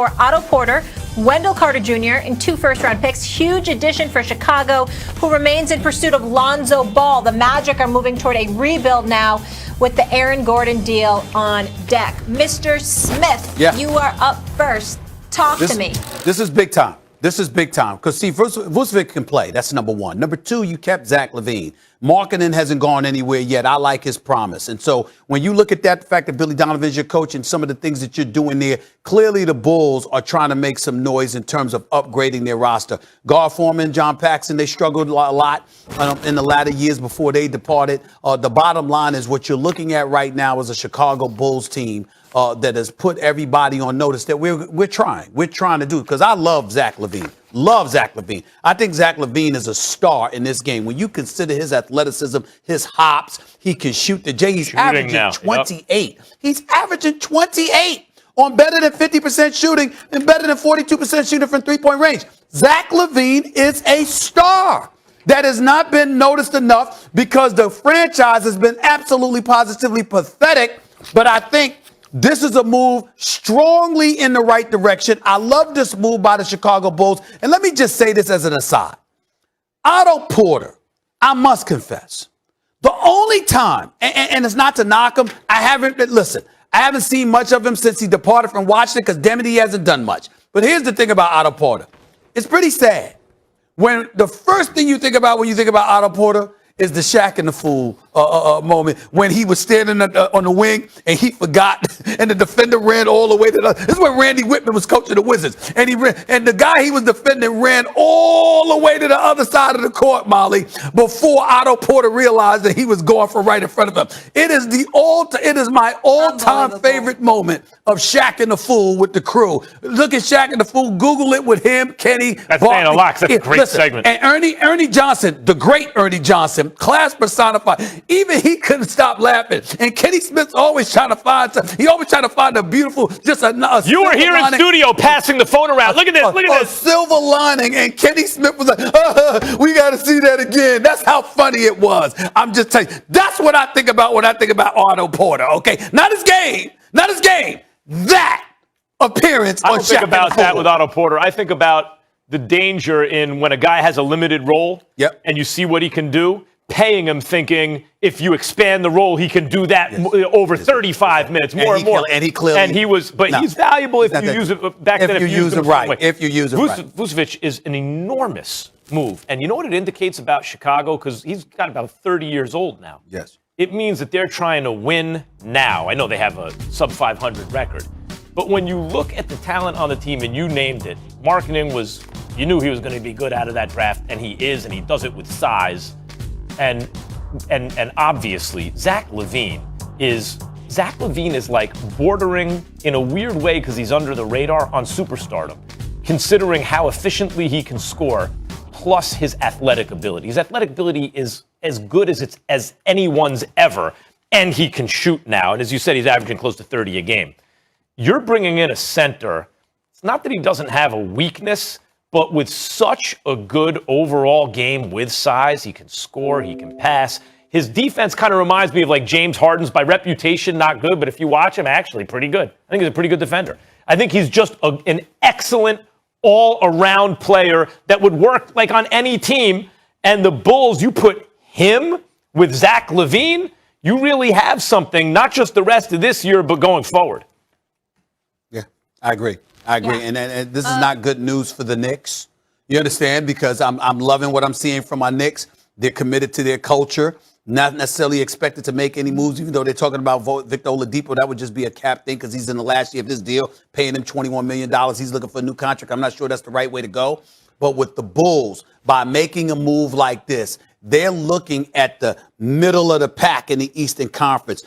for Otto Porter, Wendell Carter Jr., and 2 first-round picks. Huge addition for Chicago, who remains in pursuit of Lonzo Ball. The Magic are moving toward a rebuild now with the Aaron Gordon deal on deck. Mr. Smith, you are up first. Talk to me. This is big time. This is big time. Because, see, Vucevic can play. That's number one. Number two, you kept Zach LaVine. Marketing hasn't gone anywhere yet. I like his promise. And so when you look at that, the fact that Billy Donovan's your coach and some of the things that you're doing there, clearly the Bulls are trying to make some noise in terms of upgrading their roster. Gar Forman, John Paxson, they struggled a lot in the latter years before they departed. The bottom line is what you're looking at right now is a Chicago Bulls team that has put everybody on notice that we're trying. We're trying to do it because I love Zach LaVine. Love Zach LaVine. I think Zach LaVine is a star in this game. When you consider his athleticism, his hops, he can shoot the J. He's averaging 28. He's averaging 28 on better than 50% shooting and better than 42% shooting from three-point range. Zach LaVine is a star that has not been noticed enough because the franchise has been absolutely positively pathetic. But I think this is a move strongly in the right direction. I love this move by the Chicago Bulls. And let me just say this as an aside. Otto Porter, I must confess, the only time, and it's not to knock him, I haven't seen much of him since he departed from Washington because, damn it, he hasn't done much. But here's the thing about Otto Porter. It's pretty sad. When the first thing you think about when you think about Otto Porter is the Shaq and the Fool moment when he was standing on the wing and he forgot and the defender ran all the way to the. This is when Randy Whitman was coaching the Wizards and the guy he was defending ran all the way to the other side of the court, Molly, before Otto Porter realized that he was going for right in front of him. It is my all-time favorite moment of Shaq and the Fool with the crew. Look at Shaq and the Fool. Google it with him, Kenny. That's saying a lot. That's a great segment. And Ernie Johnson, the great Ernie Johnson, class personified. Even he couldn't stop laughing. And Kenny Smith's always trying to find something. He always trying to find a beautiful, You were here in studio passing the phone around. Look at this. Look at this. A silver lining. And Kenny Smith was like, we got to see that again. That's how funny it was. I'm just telling you. That's what I think about when I think about Otto Porter. Okay. Not his game. Not his game. That appearance on Shaq. I don't think about that with Otto Porter. I think about the danger in when a guy has a limited role and you see what he can do. Paying him thinking if you expand the role, he can do that over 35 minutes, more and more. And he clearly. He's valuable if you use it back then. If you use it right. If you use it right. Vucevic is an enormous move. And you know what it indicates about Chicago? Because he's got about 30 years old now. Yes. It means that they're trying to win now. I know they have a sub-500 record. But when you look at the talent on the team, and you named it, marketing was, you knew he was going to be good out of that draft, and he is, and he does it with size. And obviously, Zach LaVine is like bordering in a weird way because he's under the radar on superstardom, considering how efficiently he can score, plus his athletic ability. His athletic ability is as good as anyone's ever, and he can shoot now. And as you said, he's averaging close to 30 a game. You're bringing in a center. It's not that he doesn't have a weakness, but with such a good overall game with size, he can score, he can pass. His defense kind of reminds me of like James Harden's, by reputation, not good, but if you watch him, actually pretty good. I think he's a pretty good defender. I think he's just an excellent all-around player that would work like on any team. And the Bulls, you put him with Zach LaVine, you really have something, not just the rest of this year, but going forward. Yeah, I agree. And this is not good news for the Knicks. You understand? Because I'm loving what I'm seeing from my Knicks. They're committed to their culture, not necessarily expected to make any moves, even though they're talking about Victor Oladipo. That would just be a cap thing because he's in the last year of this deal, paying him $21 million. He's looking for a new contract. I'm not sure that's the right way to go. But with the Bulls, by making a move like this, they're looking at the middle of the pack in the Eastern Conference.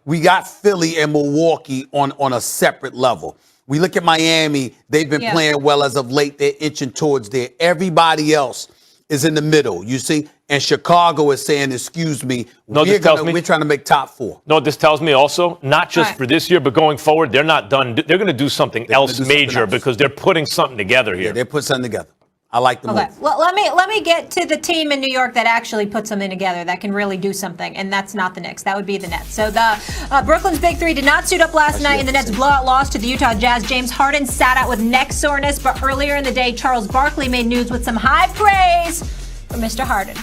We got Philly and Milwaukee on a separate level. We look at Miami. They've been playing well as of late. They're inching towards there. Everybody else is in the middle, you see? And Chicago is saying, excuse me, we're trying to make top four. No, this tells me also, not just for this year, but going forward, they're not done. They're going to do something else major because they're putting something together here. Yeah, they're putting something together. I like the Okay. move. Well, let me get to the team in New York that actually puts something together that can really do something, and that's not the Knicks. That would be the Nets. So the Brooklyn's Big Three did not suit up last night in the Nets' blowout loss to the Utah Jazz. James Harden sat out with neck soreness, but earlier in the day, Charles Barkley made news with some high praise for Mr. Harden.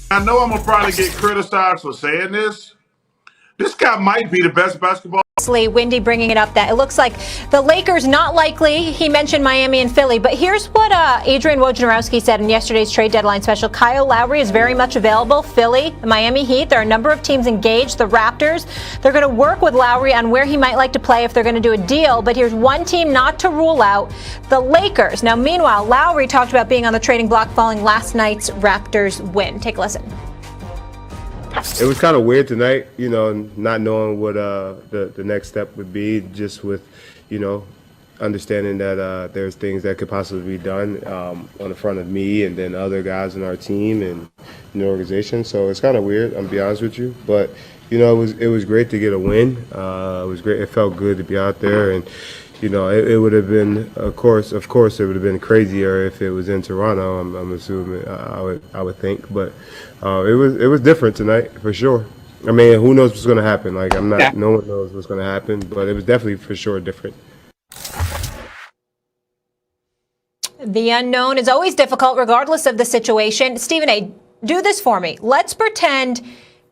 I know I'm gonna probably get criticized for saying this. This guy might be the best basketball. Wendy bringing it up that it looks like the Lakers not likely. He mentioned Miami and Philly, but here's what Adrian Wojnarowski said in yesterday's trade deadline special. Kyle Lowry is very much available. Philly, the Miami Heat, there are a number of teams engaged. The Raptors, they're going to work with Lowry on where he might like to play if they're going to do a deal, but here's one team not to rule out, the Lakers. Now, meanwhile, Lowry talked about being on the trading block following last night's Raptors win. Take a listen. It was kind of weird tonight, not knowing what the next step would be, just with, understanding that there's things that could possibly be done on the front of me and then other guys in our team and in the organization. So it's kind of weird, I'm gonna be honest with you. But, it was great to get a win. It was great. It felt good to be out there. And, it would have been, of course, it would have been crazier if it was in Toronto. I'm assuming, I would think, but it was different tonight for sure. I mean, who knows what's going to happen? No one knows what's going to happen, but it was definitely for sure different. The unknown is always difficult, regardless of the situation. Stephen A., do this for me. Let's pretend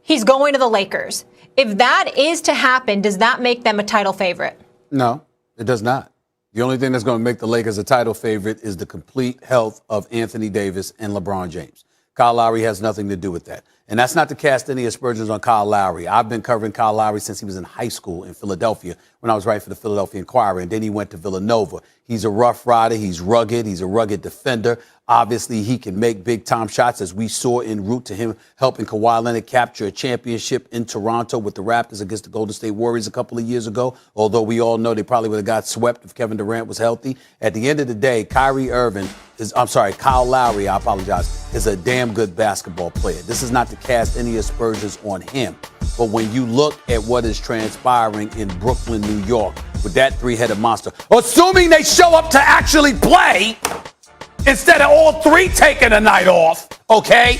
he's going to the Lakers. If that is to happen, does that make them a title favorite? No, it does not. The only thing that's going to make the Lakers a title favorite is the complete health of Anthony Davis and LeBron James. Kyle Lowry has nothing to do with that. And that's not to cast any aspersions on Kyle Lowry. I've been covering Kyle Lowry since he was in high school in Philadelphia when I was writing for the Philadelphia Inquirer, and then he went to Villanova. He's a rough rider. He's rugged. He's a rugged defender. Obviously, he can make big-time shots, as we saw en route to him helping Kawhi Leonard capture a championship in Toronto with the Raptors against the Golden State Warriors a couple of years ago, although we all know they probably would have got swept if Kevin Durant was healthy. At the end of the day, Kyle Lowry, I apologize, is a damn good basketball player. This is not to cast any aspersions on him. But when you look at what is transpiring in Brooklyn, New York, with that three-headed monster, assuming they show up to actually play instead of all three taking a night off, okay?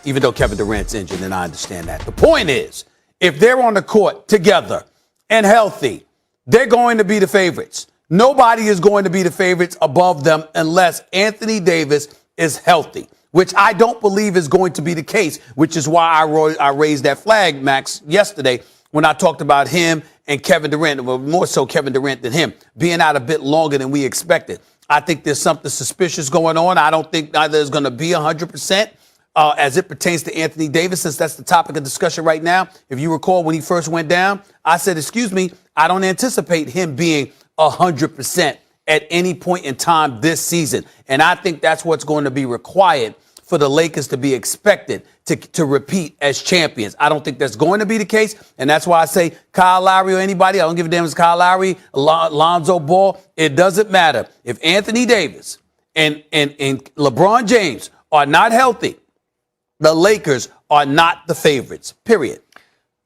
Even though Kevin Durant's injured, and I understand that. The point is, if they're on the court together and healthy, they're going to be the favorites. Nobody is going to be the favorites above them unless Anthony Davis is healthy, which I don't believe is going to be the case, which is why I raised that flag, Max, yesterday when I talked about him and Kevin Durant, well, more so Kevin Durant than him, being out a bit longer than we expected. I think there's something suspicious going on. I don't think either is going to be 100% as it pertains to Anthony Davis, since that's the topic of discussion right now. If you recall, when he first went down, I said, excuse me, I don't anticipate him being 100% at any point in time this season. And I think that's what's going to be required for the Lakers to be expected to repeat as champions. I don't think that's going to be the case. And that's why I say Kyle Lowry or anybody, I don't give a damn if it's Kyle Lowry, Lonzo Ball. It doesn't matter. If Anthony Davis and LeBron James are not healthy, the Lakers are not the favorites, period.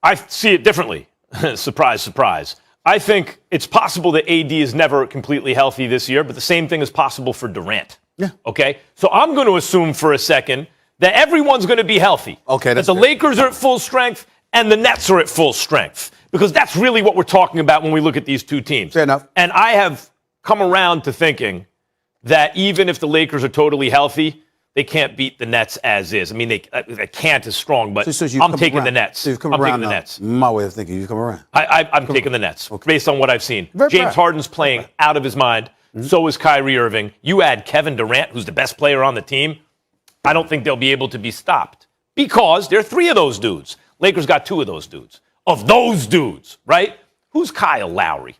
I see it differently. Surprise, surprise. I think it's possible that AD is never completely healthy this year, but the same thing is possible for Durant. Yeah. Okay? So I'm going to assume for a second that everyone's going to be healthy. Okay, that that's the fair. Lakers are at full strength and the Nets are at full strength, because that's really what we're talking about when we look at these two teams. Fair enough. And I have come around to thinking that even if the Lakers are totally healthy, they can't beat the Nets as is. I mean, they can't is strong, but So I'm taking the Nets. So you've come I'm around taking the now. Nets. My way of thinking, you've come around. I'm taking the Nets based on what I've seen. Very James proud. Harden's playing out of his mind. So is Kyrie Irving. You add Kevin Durant, who's the best player on the team. I don't think they'll be able to be stopped because there are three of those dudes. Lakers got two of those dudes. Of those dudes, right? Who's Kyle Lowry?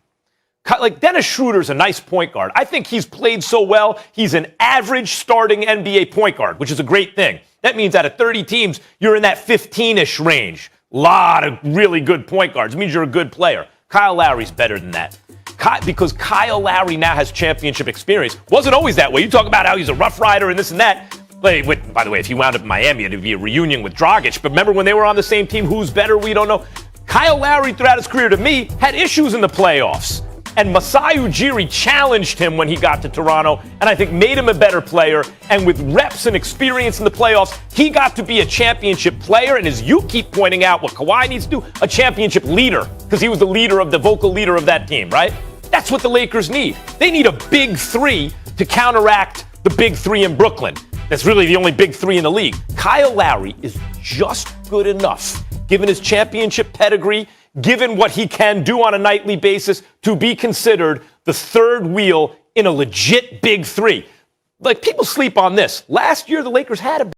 Like, Dennis Schroeder's a nice point guard. I think he's played so well, he's an average starting NBA point guard, which is a great thing. That means out of 30 teams, you're in that 15-ish range. Lot of really good point guards. It means you're a good player. Kyle Lowry's better than that. Because Kyle Lowry now has championship experience. Wasn't always that way. You talk about how he's a rough rider and this and that. By the way, if he wound up in Miami, it'd be a reunion with Dragic. But remember when they were on the same team, who's better? We don't know. Kyle Lowry, throughout his career, to me, had issues in the playoffs. And Masai Ujiri challenged him when he got to Toronto, and I think made him a better player. And with reps and experience in the playoffs, he got to be a championship player. And as you keep pointing out, what Kawhi needs to do, a championship leader, because he was the vocal leader of that team, right? That's what the Lakers need. They need a big three to counteract the big three in Brooklyn. That's really the only big three in the league. Kyle Lowry is just good enough, given his championship pedigree, given what he can do on a nightly basis, to be considered the third wheel in a legit big three. Like, people sleep on this. Last year, the Lakers had a